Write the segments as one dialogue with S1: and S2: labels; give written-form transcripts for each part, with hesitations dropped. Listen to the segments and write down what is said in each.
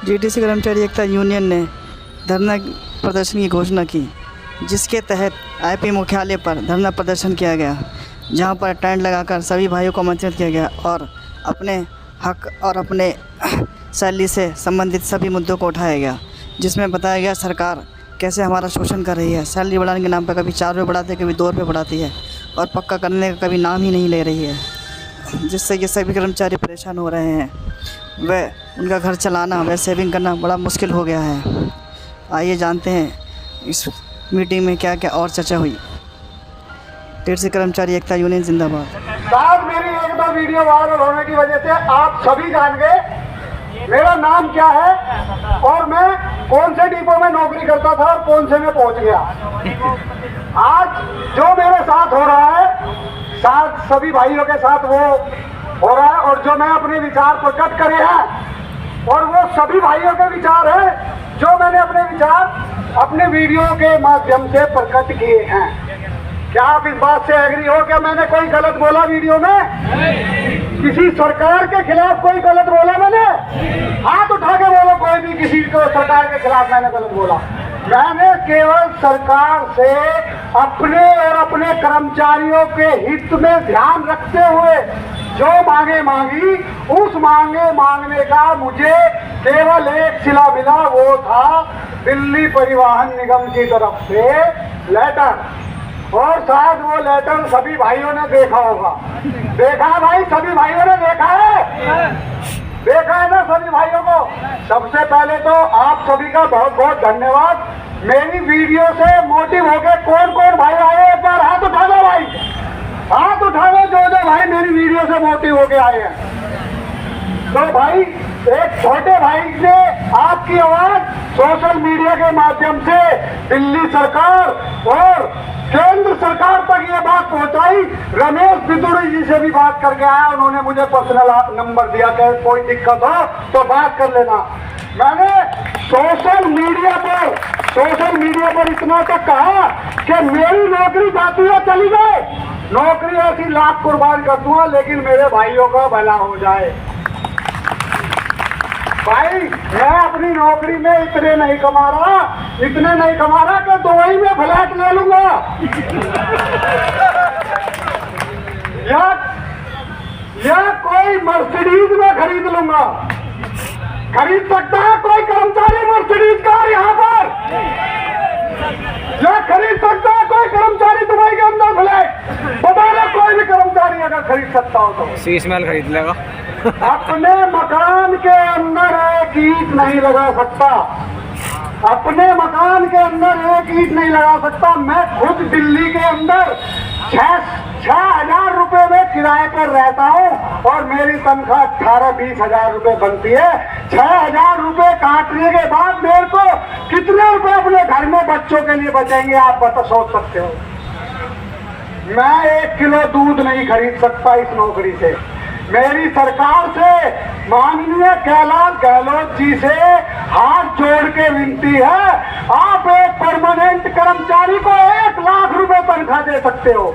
S1: GTC कर्मचारी एकता union ने धरना प्रदर्शन की घोषणा की, जिसके तहत आईपी मुख्यालय पर धरना प्रदर्शन किया गया, जहां पर टेंट लगाकर सभी भाइयों को आमंत्रित किया गया और अपने हक और अपने सैलरी से संबंधित सभी मुद्दों को उठाया गया, जिसमें बताया गया सरकार कैसे हमारा शोषण कर रही है। सैलरी बढ़ाने के नाम पर कभी 4 रुपये बढ़ाती है, कभी 2 रुपये बढ़ाती है और पक्का करने का कभी नाम ही नहीं ले रही है, जिससे ये सभी कर्मचारी परेशान हो रहे हैं। वह उनका घर चलाना, वह सेविंग करना बड़ा मुश्किल हो गया है। आइए जानते हैं इस मीटिंग में क्या क्या और चर्चा हुई। जीटीसी कर्मचारी एकता यूनियन जिंदाबाद।
S2: शायद मेरी एक दो वीडियो वायरल होने की वजह से आप सभी जान गए मेरा नाम क्या है और मैं कौन से डिपो में नौकरी करता था और कौन से में पहुंच गया। आज जो मेरे साथ हो रहा है, साथ सभी भाइयों के साथ वो हो रहा है, और जो मैं अपने विचार प्रकट करे हैं और वो सभी भाइयों के विचार हैं जो मैंने अपने विचार अपने वीडियो के माध्यम से प्रकट किए हैं। क्या आप इस बात से एग्री हो? क्या मैंने कोई गलत बोला वीडियो में? किसी सरकार के खिलाफ कोई गलत बोला मैंने? हाथ उठा के बोलो कोई भी किसी को सरकार के खिलाफ मैंने गलत बोला। मैंने केवल सरकार से अपने और अपने कर्मचारियों के हित में ध्यान रखते हुए जो मांगे मांगी, उस मांगने का मुझे केवल एक सिला मिला, वो था दिल्ली परिवहन निगम की तरफ से लेटर। और शायद वो लेटर सभी भाइयों ने देखा होगा। देखा है भाई? सभी भाइयों ने देखा है? देखा है ना सभी भाइयों को? सबसे पहले तो आप सभी का बहुत बहुत धन्यवाद। मेरी वीडियो से मोटिव होके कौन कौन भाई आए, एक बार हाथ उठा दो भाई, हाथ उठा दो जो भाई मेरी वीडियो से मोटिव होके आए हैं। तो भाई एक छोटे भाई ने आपकी आवाज सोशल मीडिया के माध्यम से दिल्ली सरकार और केंद्र सरकार तक ये बात पहुंचाई। रमेश बिदुड़ी जी से भी बात करके आया, उन्होंने मुझे पर्सनल नंबर दिया कि कोई दिक्कत हो तो बात कर लेना। मैंने सोशल मीडिया पर इतना तक कहा कि मेरी नौकरी जाती है चली जाए, नौकरी ऐसी लाख कुर्बान कर दूंगा लेकिन मेरे भाइयों का भला हो जाए। भाई मैं अपनी नौकरी में इतने नहीं कमा रहा कि दुबई में फ्लैट ले लूंगा या कोई मर्सिडीज में खरीद लूंगा। खरीद सकता है कोई कर्मचारी मर्सिडीज कार यहाँ पर? या खरीद सकता है कोई कर्मचारी दुबई के अंदर फ्लैट? बताना कोई भी कर्मचारी अगर खरीद सकता हो तो
S3: शीश महल खरीद लेगा।
S2: अपने मकान के अंदर एक ईंट नहीं लगा सकता, अपने मकान के अंदर एक ईंट नहीं लगा सकता। मैं खुद दिल्ली के अंदर 6,000 रुपए में किराए पर रहता हूँ और मेरी तनख्वाह 18-20 हजार रुपए बनती है। 6,000 रुपए काटने के बाद मेरे को कितने रुपए अपने घर में बच्चों के लिए बचेंगे आप बता सोच सकते हो? मैं 1 किलो दूध नहीं खरीद सकता इस नौकरी से। मेरी सरकार से, माननीय कैलाश गहलोत जी से हाथ जोड़ के विनती है, आप एक परमानेंट कर्मचारी को 1 लाख रुपए तनख्वाह दे सकते हो।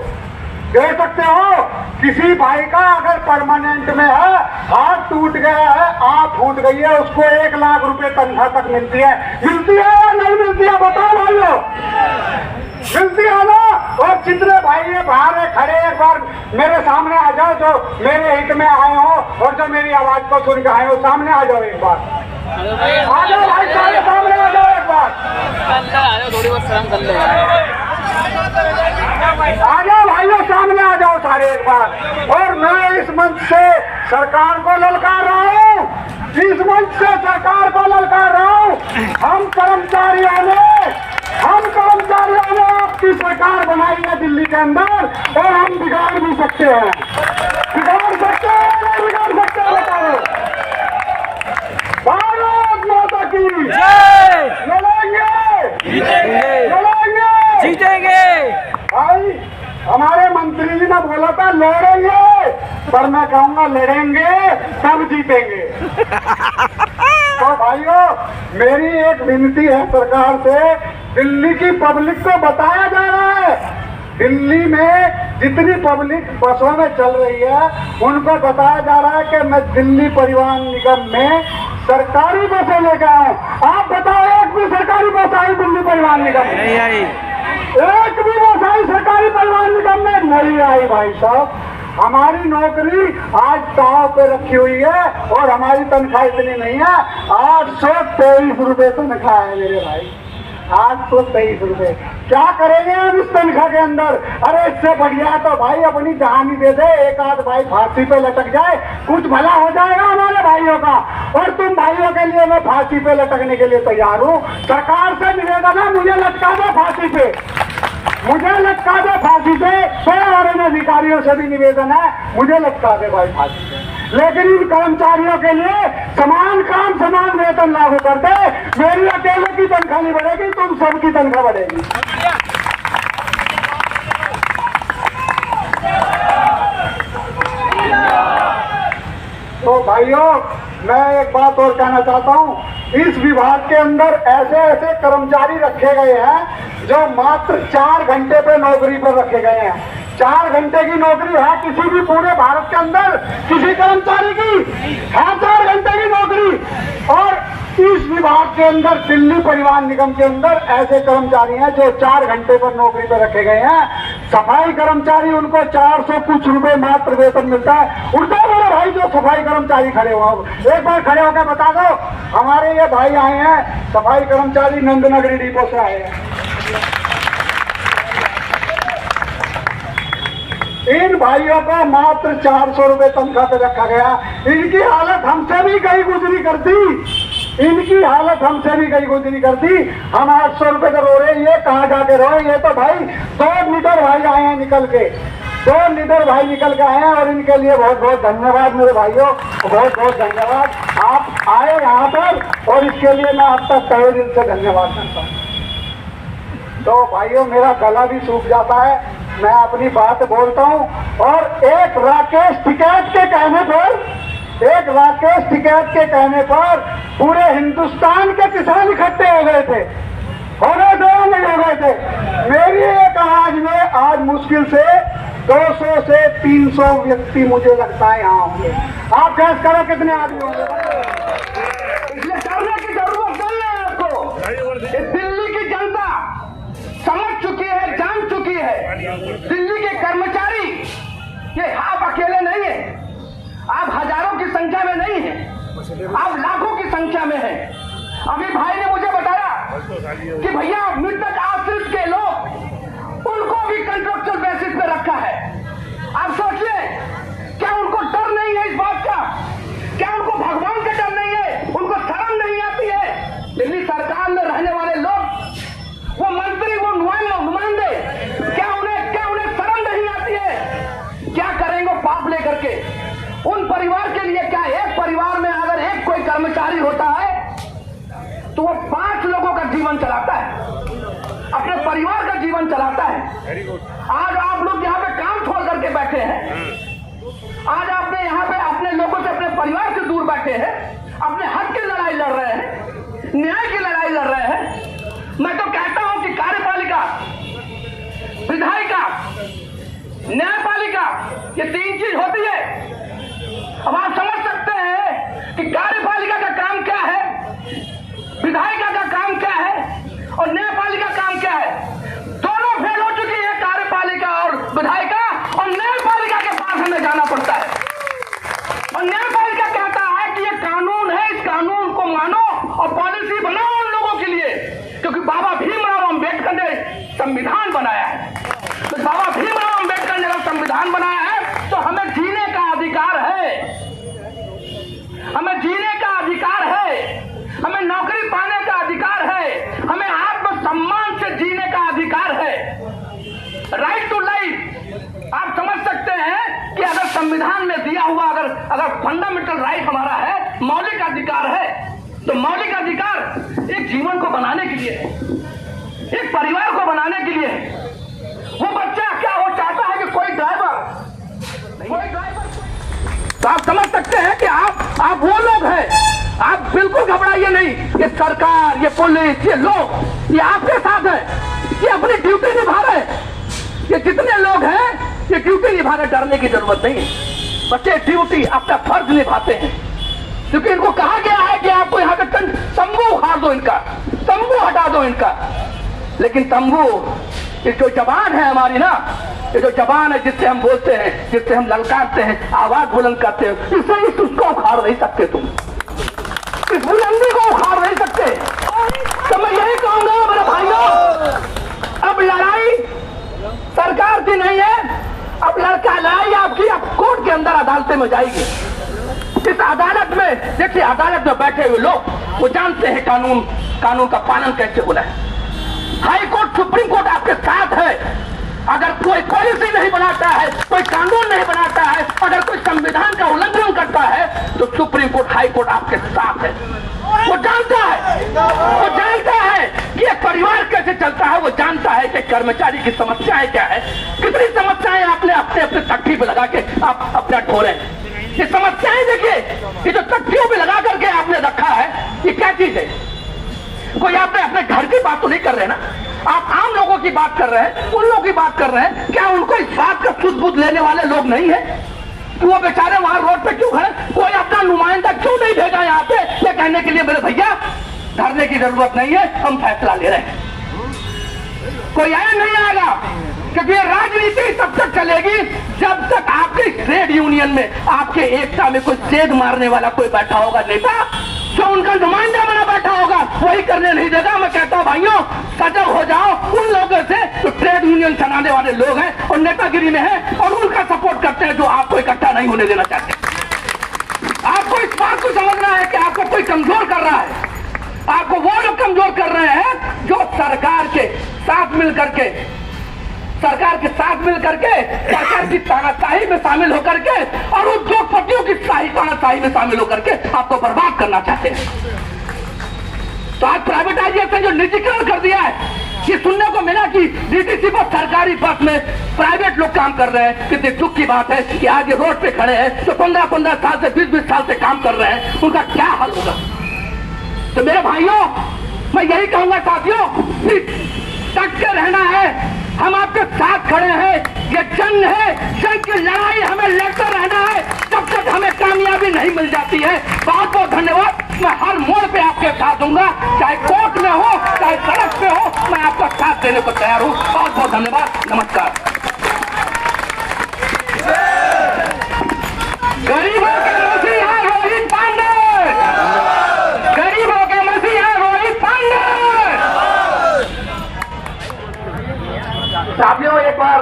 S2: किसी भाई का अगर परमानेंट में है, हाथ टूट गया है, आंख फूट गई है, उसको 1 लाख रुपए तनख्वाह तक मिलती है या नहीं मिलती है? बताओ भाइयों, मिलती है ना? और जितने भाई ये बाहर है खड़े, एक बार मेरे सामने आ जाओ, जो मेरे हित में आए हो और जो मेरी आवाज को सुन के आए हो, सामने आ जाओ एक बार। आ जाओ भाई, सामने आ जाओ एक बार।
S3: थोड़ी बहुत शर्म कर ले।
S2: आ जाओ भाइयों, सामने आ जाओ सारे एक बार। और मैं इस मंच से सरकार को ललकार रहा हूँ, हम कर्मचारियों ने आपकी सरकार बनाई है दिल्ली के अंदर, और हम बिगाड़ भी सकते हैं। बिगाड़ सकते हैं, नहीं बिगाड़ सकते? बताओ। भारत माता की जय।
S3: जीतेंगे।
S2: भाई हमारे मंत्री जी ने बोला था लड़ेंगे, पर मैं कहूंगा लड़ेंगे तब जीतेंगे। तो भाइयों, मेरी एक विनती है सरकार से, दिल्ली की पब्लिक को बताया जा रहा है, दिल्ली में जितनी पब्लिक बसों में चल रही है उनको बताया जा रहा है कि मैं दिल्ली परिवहन निगम में सरकारी बसें लेकर आए। आप बताओ, एक भी सरकारी बस आई दिल्ली परिवहन निगम में?
S3: नहीं आई।
S2: एक भी बस आई सरकारी परिवहन निगम में? नहीं आई भाई साहब। हमारी नौकरी आज दांव पे रखी हुई है और हमारी तनख्वाह इतनी नहीं है। 823 रुपए तनख्वाह है मेरे भाई, 823 रुपए। क्या करेंगे हम इस तनख्वाह के अंदर? अरे इससे बढ़िया तो भाई अपनी जान ही दे दे, एक आध भाई फांसी पे लटक जाए, कुछ भला हो जाएगा हमारे भाइयों का। और तुम भाइयों के लिए मैं फांसी पे लटकने के लिए तैयार हूँ। सरकार से निवेदन है, मुझे लटका दो फांसी पे, मुझे लटका दे फांसी पे। और इन अधिकारियों से भी निवेदन है, मुझे लटका दे भाई फांसी पे। लेकिन इन कर्मचारियों के लिए समान काम समान वेतन लागू कर दे। मेरी अकेले की तनख्वाह नहीं बढ़ेगी, तुम सबकी तनख्वाह बढ़ेगी। तो भाइयों, मैं एक बात और कहना चाहता हूँ, इस विभाग के अंदर ऐसे ऐसे कर्मचारी रखे गए हैं जो मात्र 4 घंटे पे नौकरी पर रखे गए हैं। 4 घंटे की नौकरी है किसी भी पूरे भारत के अंदर किसी कर्मचारी की है 4 घंटे की नौकरी। और इस विभाग के अंदर दिल्ली परिवहन निगम के अंदर ऐसे कर्मचारी हैं जो 4 घंटे पर नौकरी पर रखे गए हैं। सफाई कर्मचारी, उनको 400 कुछ रुपए मात्र वेतन मिलता है। उल्टा मेरे भाई जो सफाई कर्मचारी खड़े हो, एक बार खड़े होकर बता दो। हमारे ये भाई आए हैं सफाई कर्मचारी, नंदनगरी डिपो से आए हैं। इन भाइयों को मात्र 400 रुपए तनख्वाह पे रखा गया। इनकी हालत हमसे भी कहीं गुजरी करती, इनकी हालत हमसे भी कहीं गुजरी करती। हम 800 रुपए का रो रहे, ये कहाँ जाके रो? ये तो भाई 2 लीडर भाई आए हैं निकल के, 2 लीडर भाई निकल के आए हैं। और इनके लिए बहुत बहुत धन्यवाद मेरे भाइयों, बहुत बहुत धन्यवाद। आप आए यहाँ पर और इसके लिए मैं आपका तहे दिल से धन्यवाद करता हूँ। तो भाइयों, मेरा गला भी सूख जाता है, मैं अपनी बात बोलता हूँ। और एक राकेश टिकैत के कहने पर पूरे हिंदुस्तान के किसान इकट्ठे हो गए थे, नहीं हो गए थे। मेरी एक आवाज में आज मुश्किल से 200 से 300 व्यक्ति मुझे लगता है यहाँ होंगे। आप गैस करो कितने आदमी होंगे। इसलिए डरने की जरूरत नहीं है आपको। दिल्ली की जनता समझ चुकी है, जान चुकी है। दिल्ली के कर्मचारी ये आप अकेले नहीं है, आप हजारों की संख्या में नहीं है, आप लाखों की संख्या में है। अभी भाई ने मुझे बताया कि भैया मृतक आश्रित के लोग, उनको भी कंट्रेक्चुअल बेसिस पे रखा है। आप सोचिए, क्या उनको डर नहीं है इस बात का? क्या उनको भगवान का डर नहीं है? उनको शर्म नहीं आती है? दिल्ली सरकार में रहने वाले लोग, वो मंत्री, वो नुमाइंदे, क्या उन्हें शर्म नहीं आती है? क्या करेंगे पाप लेकर के? उन परिवार के लिए क्या, एक परिवार में अगर एक कोई कर्मचारी होता है तो वो 5 लोगों का जीवन चलाता है, अपने परिवार का जीवन चलाता है। आज आप लोग यहाँ पे काम छोड़ करके बैठे हैं, आज आपने यहाँ पे अपने लोगों से, अपने परिवार से दूर बैठे हैं, अपने हक की लड़ाई लड़ रहे हैं, न्याय की लड़ाई लड़ रहे हैं। मैं तो कहता हूं कि कार्यपालिका, विधायिका, न्यायपालिका, ये 3 चीज होती है। अब आप समझ सकते हैं कि कार्यपालिका का काम क्या है, विधायिका का काम क्या है और न्यायपालिका काम क्या है। दोनों फेल हो चुकी है, कार्यपालिका और विधायिका, और न्यायपालिका के पास हमें जाना पड़ता है। और न्यायपालिका कहता है कि ये कानून है, इस कानून को मानो और पॉलिसी बनाओ उन लोगों के लिए, क्योंकि बाबा भीमराव अंबेडकर ने संविधान बनाया है। तो बाबा भीमराव अंबेडकर ने संविधान बनाया है तो हमें जीने का अधिकार है, हमें जीने का अधिकार है, हमें नौकरी पाने का अधिकार है, हमें आत्मसम्मान से जीने का अधिकार है। Right to life. आप समझ सकते हैं कि अगर संविधान में दिया हुआ, अगर फंडामेंटल राइट हमारा है, मौलिक अधिकार है, तो मौलिक अधिकार एक जीवन को बनाने के लिए, एक परिवार को बनाने के लिए। वो बच्चा क्या वो चाहता है कि कोई ड्राइवर, तो आप समझ सकते हैं कि आप वो लोग हैं। आप बिल्कुल घबराइए नहीं, ये सरकार, ये पुलिस, ये लोग, ये आपके साथ है, ये अपनी ड्यूटी निभा रहे हैं। ये जितने लोग हैं ये ड्यूटी निभा रहे, डरने की जरूरत नहीं है। बच्चे ड्यूटी, अपना फर्ज निभाते हैं, क्योंकि इनको कहा गया है कि आप
S4: दो इनका, तंबू हटा दो इनका। लेकिन तंबू, ये जो जबान है हमारी ना, ये जो जबान है जिससे हम बोलते हैं, जिससे हम ललकारते हैं, आवाज बुलंद करते हैं, इससे उसको उखाड़ नहीं सकते तुम, इस बुलंदी को उखाड़ नहीं सकते। तो मैं यही कहूंगा मेरे भाइयों, अब लड़ाई सरकार की नहीं है, अब लड़ाई आपकी अब कोर्ट के अंदर अदालतें में जाएगी। इस अदालत में देखिए, अदालत में बैठे हुए लोग वो जानते हैं कानून का पालन कैसे होना है। हाई कोर्ट, सुप्रीम कोर्ट आपके साथ है। अगर कोई पॉलिसी नहीं बनाता है, कोई कानून नहीं बनाता है, अगर कोई संविधान का उल्लंघन करता है, तो सुप्रीम कोर्ट, हाई कोर्ट आपके साथ है। वो जानता है कि एक परिवार कैसे चलता है, वो जानता है कि कर्मचारी की समस्याएं क्या है, कितनी समस्याएं आपने अपने तख्ती पे लगा के आप अपना ढोरे। ये समस्याएं देखिए, ये जो तख्तियों पे लगा करके आपने रखा है, ये क्या चीज है? कोई आपने अपने घर की बात तो नहीं कर रहे ना, आप आम लोगों की बात कर रहे हैं, उन लोगों की बात कर रहे हैं। क्या उनको इस बात का सुध बुध लेने वाले लोग नहीं है कि वो बेचारे वहां रोड पे क्यों खड़े? कोई अपना नुमाइंदा क्यों नहीं भेजा यहाँ पे ये कहने के लिए मेरे भैया धरने की जरूरत नहीं है, हम फैसला ले रहे हैं। कोई आया नहीं आएगा, क्योंकि ये राजनीति तब तक चलेगी जब तक आपके ट्रेड यूनियन में, आपके एकता में कोई सेध मारने वाला कोई बैठा होगा नेता, जो उनका नुमाइंदा बना बैठा होगा, वही करने नहीं देगा। मैं कहता हूं भाइयों, सजग हो जाओ उन लोगों से जो ट्रेड यूनियन चलाने वाले लोग हैं और नेतागिरी में हैं और उनका सपोर्ट करते हैं, जो आपको इकट्ठा नहीं होने देना चाहते। आपको इस बात को समझना है कि आपको कोई कमजोर कर रहा है, आपको वो लोग कमजोर कर रहे हैं जो सरकार के साथ मिलकर के, सरकार की तानाशाही में शामिल होकर के और उद्योगपतियों की तानाशाही में शामिल होकर के आपको बर्बाद करना चाहते हैं। तो आज प्राइवेटाइजेशन जो निजीकरण कर दिया है, ये सुनने को मिला कि डीटीसी बस, सरकारी बस में प्राइवेट लोग काम कर रहे हैं। कितने दुख की बात है कि आज ये रोड पे खड़े हैं तो 15-15 साल से 20-20 साल से काम कर रहे हैं, उनका क्या हाल होगा? तो मेरे भाइयों, मैं यही कहूंगा साथियों, डट के रहना है, हम आपके साथ खड़े हैं। ये जंग है, जंग की लड़ाई हमें लड़ते रहना है जब तक हमें कामयाबी नहीं मिल जाती है। बहुत बहुत धन्यवाद। मैं हर मोड़ पे आपके साथ दूंगा, चाहे कोर्ट में हो, चाहे सड़क पे हो, मैं आपका साथ देने को तैयार हूँ। बहुत बहुत धन्यवाद, नमस्कार। गरीबों के मसीहा रोहित पांडे, गरीबों के मसीहा रोहित पांडे। साथियों, एक बार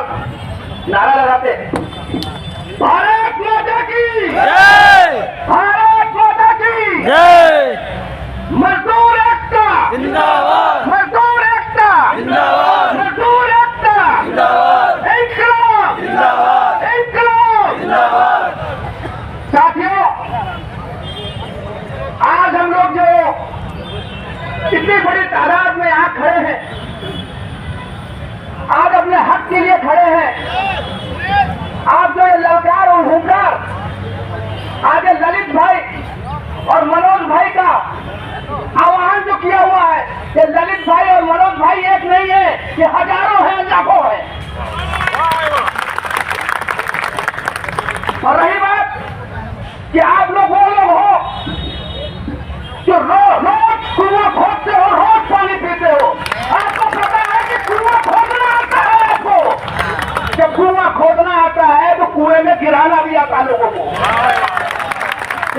S4: नारा लगाते, भारत माता की जय, भारत माता की जय, मजदूर एकता जिंदाबाद, मजदूर एकता जिंदाबाद, मजदूर एकता जिंदाबाद, इंकलाब जिंदाबाद, इंकलाब जिंदाबाद। साथियों, आज हम लोग जो इतनी बड़ी तादाद में यहाँ खड़े हैं, आज अपने हक के लिए खड़े हैं, आप जो ये ललकार और हुंकार आज ललित भाई और मनोज भाई का आह्वान जो किया हुआ है, ये ललित भाई और मनोज भाई एक नहीं है, ये हजारों है, लाखों है। और रही बात कि आप लोग वो लोग हो जो रोज कुआं खोदते हो, रोज पानी पीते हो। आपको पता है कि कुआं खोदना आता है, आपको जब कुआं खोदना आता है तो कुएं में गिराना भी आता है लोगों को,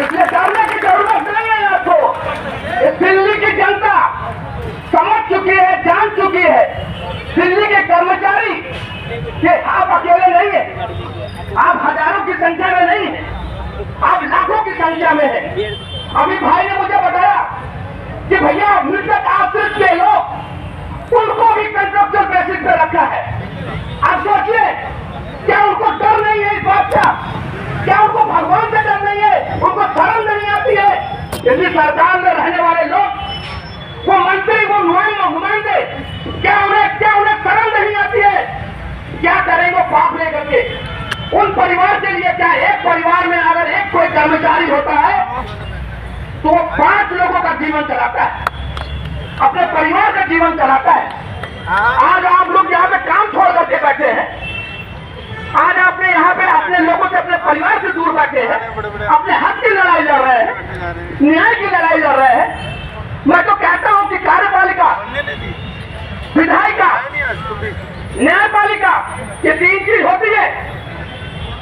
S4: इसलिए डरने की जरूरत नहीं है आपको। इस दिल्ली की जनता समझ चुकी है, जान चुकी है। दिल्ली के कर्मचारी कि आप अकेले नहीं है, आप हजारों की संख्या में नहीं है, आप लाखों की संख्या में है। अभी भाई ने मुझे बताया कि भैया मृतक आश्रित के लोग, उनको भी कंट्रक्चुअल बेसिस पे रखा है। आप सोचिए, क्या उनको डर नहीं है इस बात का? क्या उनको भगवान से डर नहीं है? उनको शर्म नहीं आती है? यदि सरकार में रहने वाले लोग, वो मंत्री, वो नुमाइंदे, क्या उन्हें शर्म नहीं आती है? क्या करेंगे पाप लेकर के? उन परिवार के लिए क्या, एक परिवार में अगर एक कोई कर्मचारी होता है तो वो 5 लोगों का जीवन चलाता है, अपने परिवार का जीवन चलाता है। आज आप लोग यहाँ पे काम छोड़ करके बैठे हैं, आज आपने यहाँ पे अपने लोगों से, अपने परिवार से दूर बैठे हैं, अपने हक की लड़ाई लड़ रहे हैं, न्याय की लड़ाई लड़ रहे हैं। मैं तो कहता हूं कि कार्यपालिका, विधायिका, न्यायपालिका, ये तीन चीज होती है।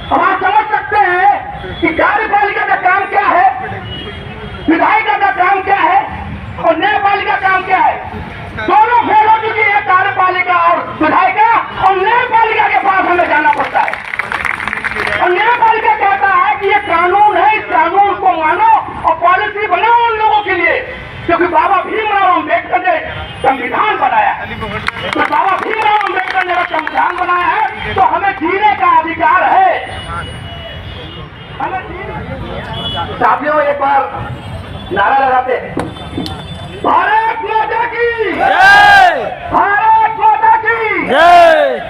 S4: हम आप समझ सकते हैं कि कार्यपालिका का काम क्या है, विधायिका का काम क्या है और न्यायपालिका का काम क्या है। दोनों फेल हो चुकी है, कार्यपालिका और विधायिका, और न्यायपालिका के पास हमें जाना पड़ता है। और न्यायपालिका कहता है कि ये कानून है, इस कानून को मानो और पॉलिसी बनाओ उन लोगों के लिए, क्योंकि बाबा भीमराव अम्बेडकर ने संविधान बनाया। तो बाबा भीमराव अम्बेडकर ने संविधान बनाया है, तो हमें जीने का अधिकार है। साथियों, एक बार नारा लगाते हैं, भारत माता की जय, भारत माता की जय,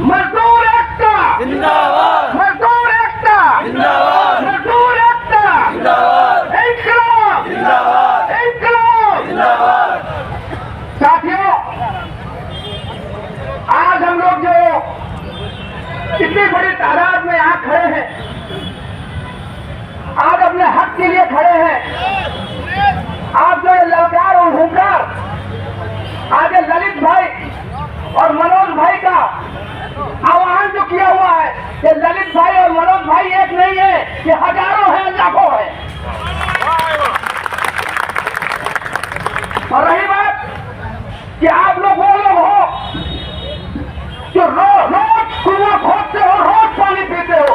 S4: मजदूर एकता जिंदाबाद, मजदूर एकता जिंदाबाद, मजदूर एकता जिंदाबाद, इंकलाब जिंदाबाद, इंकलाब जिंदाबाद। साथियों, आज हम लोग जो इतनी बड़ी तादाद में यहाँ खड़े हैं, आज अपने हक के लिए खड़े हैं, आप जो ये ललकार और हुंकार आज ये ललित भाई और मनोज भाई का आह्वान जो किया हुआ है, ये ललित भाई और मनोज भाई एक नहीं है, ये हजारों हैं, लाखों हैं। और रही बात कि आप लोग वो लोग हो जो रोज कुआं खोदते हो, रोज पानी पीते हो।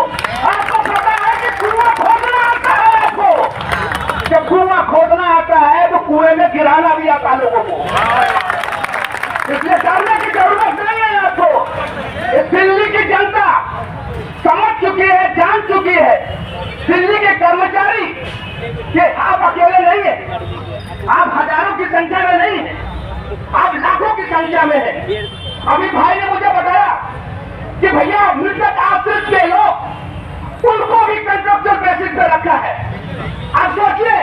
S4: आपको पता है कि कुआं खोदना आता है, आपको जब कुआं खोदना आता है तो कुएं में गिराना भी आता है लोगों को, इसलिए डरने की जरूरत नहीं है आपको। ये दिल्ली की जनता समझ चुकी है, जान चुकी है। दिल्ली के कर्मचारी ये आप अकेले नहीं है, आप हजारों की संख्या में नहीं है, आप लाखों की संख्या में है। अभी भाई ने मुझे बताया कि भैया मृतक आश्रित के लोग, उनको भी कंट्रक्चर बेसिस पे रखा है। आप सोचिए,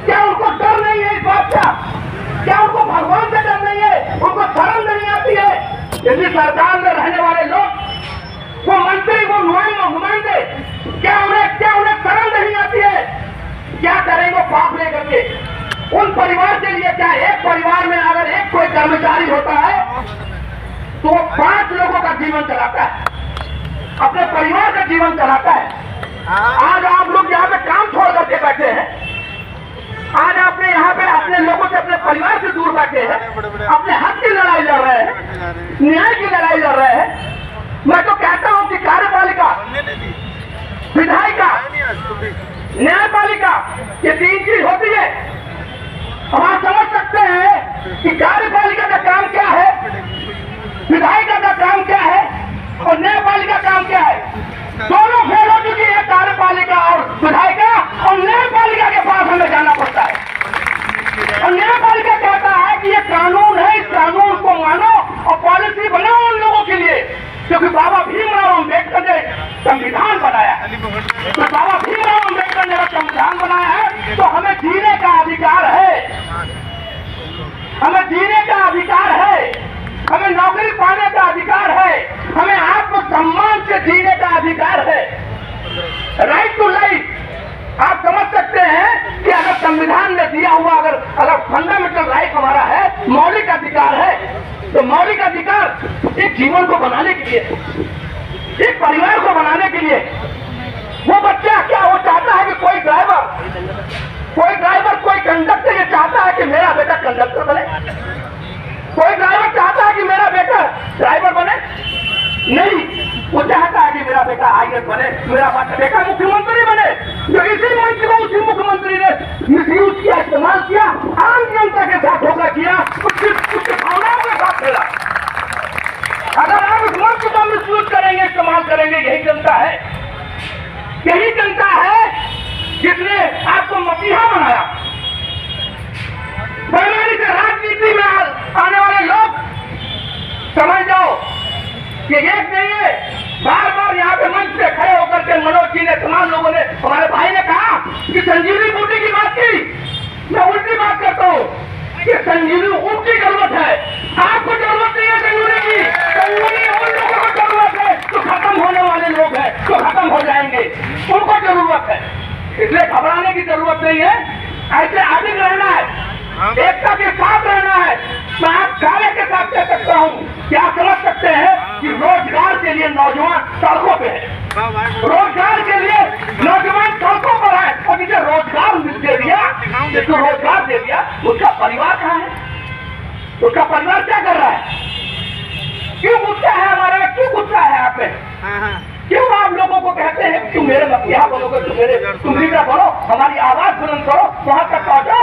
S4: क्या उनको डर नहीं है इस बात का? क्या उनको भगवान से डर नहीं है? उनको शर्म नहीं आती है? दिल्ली सरकार में रहने वाले लोग, वो मंत्री, वो नुमाइंदे, क्या उन्हें शर्म नहीं आती है? क्या करेंगे पाप लेकर के उन परिवार के लिए? क्या एक परिवार में अगर एक कोई कर्मचारी होता है तो वो 5 लोगों का जीवन चलाता है, अपने परिवार का जीवन चलाता है। आज आप लोग यहाँ पे काम छोड़ करके बैठे हैं, आज आपने यहाँ पे अपने लोगों से, अपने परिवार से दूर बैठे हैं, अपने हक की लड़ाई लड़ रहे हैं, न्याय की लड़ाई लड़ रहे हैं। मैं तो कहता हूँ कि कार्यपालिका, विधायिका, न्यायपालिका, ये तीन चीज होती है। हम आप समझ सकते हैं कि कार्यपालिका का काम क्या है, विधायिका का काम क्या है और न्यायपालिका का काम क्या है। दोनों फेल हो चुकी है, कार्यपालिका और विधायिका, और न्यायपालिका के पास हमें जाना पड़ता है। और न्यायपालिका कहता है कि ये कानून है, इस कानून को मानो और पॉलिसी बनाओ उन लोगों के लिए, क्योंकि बाबा भीमराव अम्बेडकर ने संविधान बनाया है। तो बाबा भीमराव अम्बेडकर ने संविधान बनाया है, तो हमें जीने का अधिकार है, हमें जीने का अधिकार है, हमें नौकरी पाने का अधिकार है, हमें आत्मसम्मान से जीने का अधिकार है। Right to life. आप समझ सकते हैं कि अगर संविधान में दिया हुआ, अगर फंडामेंटल राइट हमारा है, मौलिक अधिकार है, तो मौलिक अधिकार एक जीवन को बनाने के लिए, एक परिवार को बनाने के लिए, वो बच्चा क्या वो चाहता है कि कोई ड्राइवर, कोई कंडक्टर ये चाहता है कि मेरा बेटा कंडक्टर बने? कोई ड्राइवर चाहता है कि मेरा बेटा ड्राइवर बने? नहीं, वो चाहता है कि मेरा बेटा आईएएस बने, मेरा बेटा मुख्यमंत्री बने। जो इसी मंच को उसी मुख्यमंत्री ने मिसयूज किया, इस्तेमाल किया, आम जनता के साथ धोखा किया, उसके भावनाओं के साथ खेला। अगर आप इस मंच को मिसयूज करेंगे, इस्तेमाल करेंगे, यही जनता है, यही जनता है जिसने आपको मसीहा बनाया। बेईमानी से राजनीति में आने वाले लोग समझ जाओ कि एक नहीं है। बार बार यहाँ पे मंच पे खड़े होकर के मनोज जी ने, तमाम लोगों ने, हमारे भाई ने कहा कि संजीवनी बूटी की बात की। मैं उल्टी बात करता हूँ कि संजीवनी बूटी की जरूरत है, आपको जरूरत नहीं है संजीवनी की। संजीवनी उन लोगों को जरूरत है जो खत्म होने वाले लोग हैं, जो खत्म हो जाएंगे, उनको जरूरत है। इसलिए घबराने की जरूरत नहीं है, ऐसे आगे रहना है। एकता के साथ रहना है। मैं आप सारे के साथ कह सकता हूँ कि आप समझ सकते हैं कि रोजगार के लिए नौजवान सड़कों पे है, रोजगार के लिए नौजवान सड़कों पर है। और जिसे रोजगार दे दिया, जिसको रोजगार दे दिया, उसका परिवार कहाँ है? उसका परिवार क्या कर रहा है? क्यों गुस्सा है हमारा? क्यों गुस्सा है आप पे? क्यों आप लोगों को कहते हैं कि तुम मेरे मसीहा बनोगे, तुम लीडर बनो, हमारी आवाज बुलंद करो, वहां तक पहुंचो।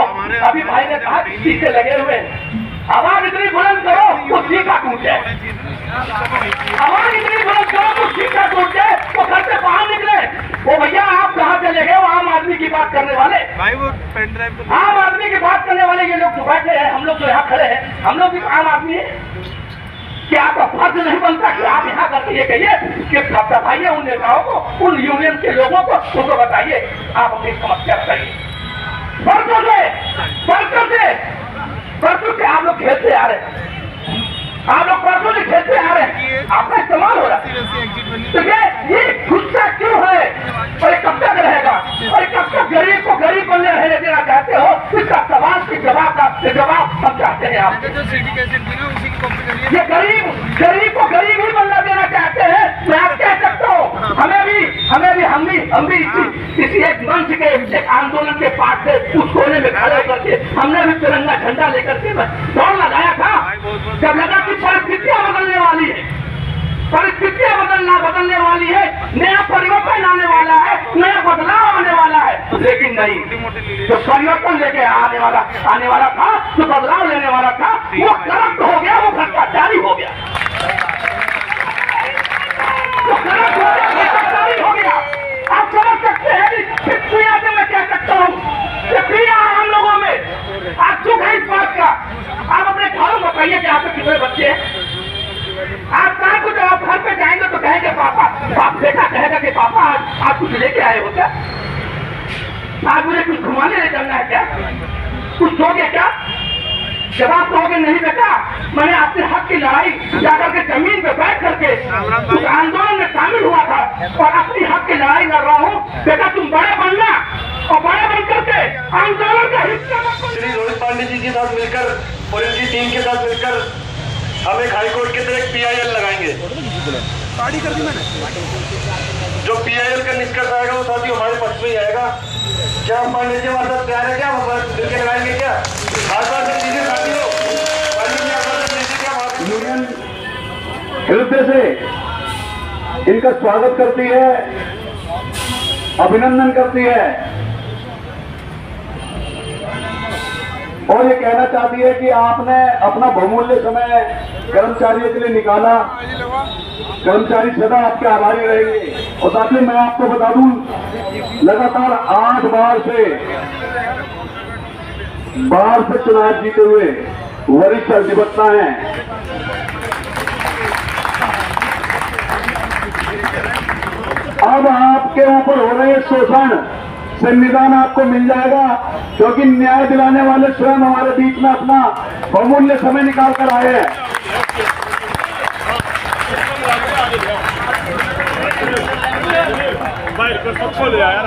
S4: अभी भाई ने कहा पीछे लगे हुए आवाज इतनी बुलंद करो वो सीखा टूट जाए, आवाज इतनी बुलंद करो तो सीखा टूट जाए, वो घर से बाहर निकले। वो भैया आप कहाँ चले गए? वो आम आदमी की बात करने वाले, आम आदमी की बात करने वाले ये लोग जो बैठे हैं, हम लोग जो यहाँ खड़े हैं, हम लोग भी आम आदमी है। क्या आपका फर्ज नहीं बनता कि आप यहाँ करके ये कहिए कि सफाइए उन नेताओं को, उन यूनियन के लोगों को, उनको बताइए आप अपनी समस्या बताइए। परसों से आप लोग खेलते आ रहे हैं, आप लोग परसों से खेलते आ रहे हैं, आपका इस्तेमाल हो रहा है। तो ये गुस्सा क्यों है? और ये कब तक रहेगा? और कब तक गरीब को गरीब बनने रहने देना चाहते हो? इसका सवाल के जवाब हम चाहते हैं। आप ये गरीब को गरीब ही बनना देना चाहते हैं। मैं आप कह सकता हूँ, हम भी इसी एक मंच के एक आंदोलन के पास से उस कोने में खड़े होकर के हमने भी तिरंगा झंडा लेकर के दौड़ लगाया था। जब लगा कि परिस्थितियां बदलने वाली है, परिस्थितियां बदलने वाली है, नया परिवर्तन आने वाला है, नया बदलाव आने वाला है। लेकिन नहीं, जो परिवर्तन लेके आने वाला था, जो बदलाव लेने वाला था, वो करप्ट हो गया, वो भ्रष्टाचारी हो गया, वो करप्ट हो गया, भ्रष्टाचारी हो गया। आप समझ सकते हैं कि दुनिया से मैं कह सकता हूँ कि हम लोगों में आप चुप है इस बात का। आप अपने घरों में बताइए कि आपके कितने बच्चे हैं। आप कहा कुछ, आप घर पे जाएंगे तो कहेंगे पापा, बेटा कहेगा कि पापा आप कुछ लेके आए हो क्या? आज मुझे कुछ घुमाने ले चलना है क्या? कुछ दोगे क्या? जब आप कहोगे नहीं बेटा, मैंने अपने हक की लड़ाई जाकर के जमीन पे बैठ करके उस आंदोलन में शामिल हुआ था और अपनी हक की लड़ाई लड़ रहा हूँ, बेटा तुम बड़े बनना और बड़े बन करके आंदोलन का हिस्सा।
S5: श्री रोहित पांडे जी के साथ मिलकर और इनकी टीम के साथ मिलकर हम एक हाईकोर्ट की तरह PIL लगाएंगे। जो PIL का निष्कर्ष आएगा वो साथियों हमारे पक्ष में ही आएगा। क्या हम पांडे जी हमारे साथ तैयार है? क्या हम मिलकर लगाएंगे? क्या आश्वासन दीजिए साथियों, पांडे जी आश्वासन दीजिए। क्या यूनियन हृदय से इनका स्वागत करती है, अभिनंदन करती है और ये कहना चाहती है कि आपने अपना बहुमूल्य समय कर्मचारियों के लिए निकाला, कर्मचारी सदा आपके आभारी रहेंगे। और साथियों मैं आपको बता दूं, लगातार 8 बार से चुनाव जीते हुए वरिष्ठ अधिवक्ता हैं। अब आपके ऊपर हो रहे शोषण से निदान आपको मिल जाएगा, क्योंकि न्याय दिलाने वाले स्वयं हमारे बीच में अपना बहुमूल्य समय निकाल कर आए हैं।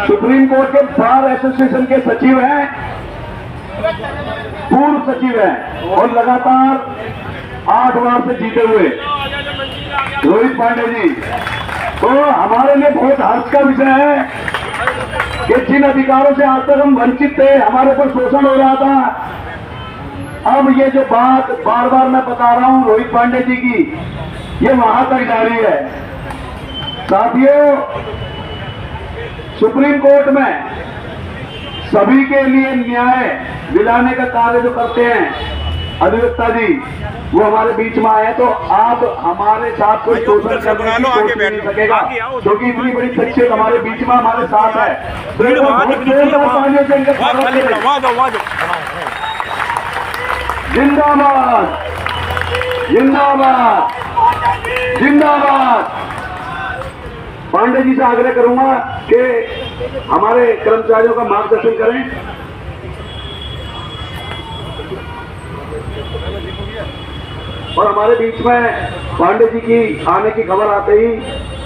S5: सुप्रीम कोर्ट के बार एसोसिएशन के सचिव हैं, पूर्व सचिव हैं और लगातार 8 बार से जीते हुए रोहित पांडे जी। तो हमारे लिए बहुत हर्ष का विषय है कि जिन अधिकारों से आज तक हम वंचित थे, हमारे पर शोषण हो रहा था, अब ये जो बात बार बार मैं बता रहा हूं रोहित पांडे जी की, ये वहां तक जारी है। साथियों, सुप्रीम कोर्ट में सभी के लिए न्याय दिलाने का कार्य जो करते हैं अधिवक्ता जी, वो हमारे बीच में आए, तो आप हमारे साथ कोई शोषण करने की कोशिश नहीं सकेगा, क्योंकि इतनी बड़ी शख्सियत हमारे बीच में हमारे साथ है। जिंदाबाद, जिंदाबाद, जिंदाबाद। पांडे जी से आग्रह करूंगा कि हमारे कर्मचारियों का मार्गदर्शन करें। और हमारे बीच में पांडे जी की आने की खबर आते ही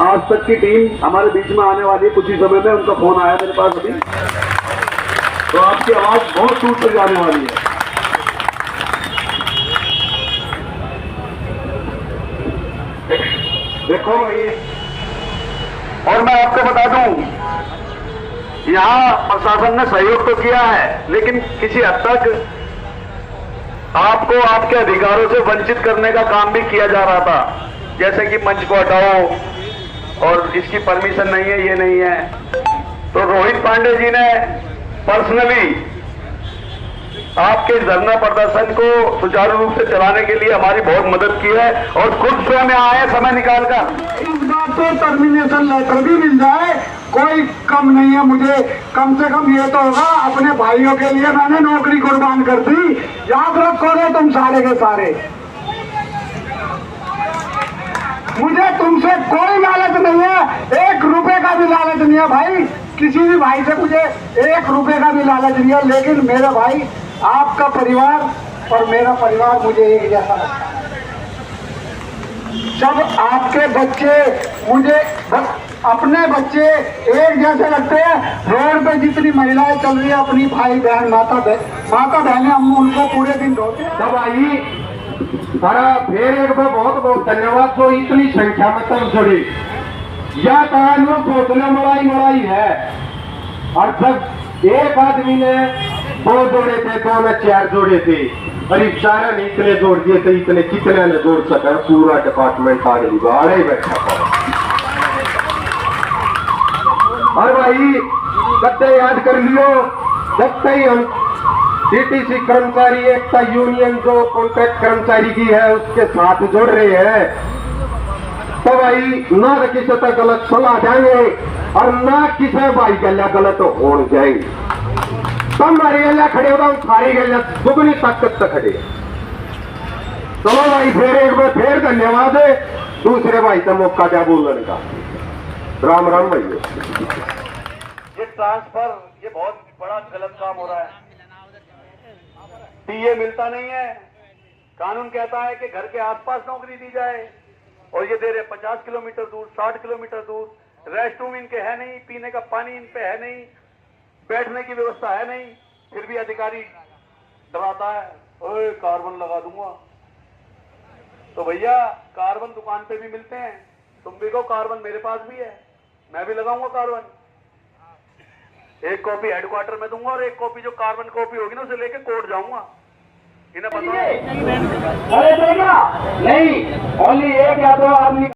S5: आज तक की टीम हमारे बीच में आने वाली है। कुछ ही समय में उनका फोन आया मेरे पास अभी, तो आपकी आवाज बहुत दूर तक जाने वाली है। देखो भाई, और मैं आपको बता दूं, यहाँ प्रशासन ने सहयोग तो किया है, लेकिन किसी हद तक आपको आपके अधिकारों से वंचित करने का काम भी किया जा रहा था, जैसे कि मंच को हटाओ और इसकी परमिशन नहीं है, ये नहीं है। तो रोहित पांडे जी ने पर्सनली आपके धरना प्रदर्शन को सुचारू रूप से चलाने के लिए हमारी बहुत मदद की है और खुद स्वयं आए समय निकालकर।
S2: इस बात पे टर्मिनेशन लेटर भी मिल जाए, कोई कम नहीं है मुझे। कम से कम ये तो होगा, अपने भाइयों के लिए मैंने नौकरी कुर्बान कर दी। याद रखोगे तुम सारे के सारे। मुझे तुमसे कोई लालच नहीं है, 1 रुपए का भी लालच नहीं है भाई। किसी भी भाई से मुझे 1 रुपए का भी लालच नहीं है, लेकिन मेरे भाई, आपका परिवार और मेरा परिवार मुझे एक जैसा लगता है। जब आपके बच्चे मुझे अपने बच्चे एक जैसे लगते हैं, रोड पे जितनी महिलाएं चल रही है, अपनी भाई बहन माता बहनें, हम उनको पूरे दिन ढोते हैं।
S5: तब आई फिर एक बार बहुत बहुत धन्यवाद जो इतनी संख्या में तब जुड़ी। यह कहानियों सोचने मलाई है। और जब एक आदमी ने 2 जोड़े थे, 2 ने 4 जोड़े थे, और सारे ने इतने जोड़ दिए थे, इतने कितने ने जोड़ सका, पूरा डिपार्टमेंट आगे बाहर ही बैठा था। और भाई कत्ते याद कर लियो, जब तक हम टीटीसी कर्मचारी एकता यूनियन जो कॉन्ट्रैक्ट कर्मचारी की है उसके साथ जुड़ रहे हैं, तो भाई ना तो किसी तक गलत सलाह जाएंगे और ना किसी भाई गला गलत हो जाएंगे। तो हमारी गला खड़े होगा, सारी गला दुगनी ताकत तक खड़े। चलो भाई फिर एक बार फिर धन्यवाद है दूसरे भाई का मौका दिया बोलने का। राम राम भैया। ये ट्रांसफर, ये बहुत बड़ा गलत काम हो रहा है। टीए मिलता नहीं है, कानून कहता है कि घर के आसपास नौकरी दी जाए, और ये दे रहे 50 किलोमीटर दूर, 60 किलोमीटर दूर। रेस्ट रूम इनके है नहीं, पीने का पानी इन पे है नहीं, बैठने की व्यवस्था है नहीं, फिर भी अधिकारी डराता है, ओए कार्बन लगा दूंगा। तो भैया कार्बन दुकान पे भी मिलते हैं, तुम भी कहो कार्बन मेरे पास भी है, मैं भी लगाऊंगा कार्बन। 1 कॉपी हेडक्वार्टर में दूंगा और 1 कॉपी जो कार्बन कॉपी होगी ना उसे लेके कोर्ट जाऊंगा। इन्हें बताओ। अरे नहीं, ओनली एक या 2 आदमी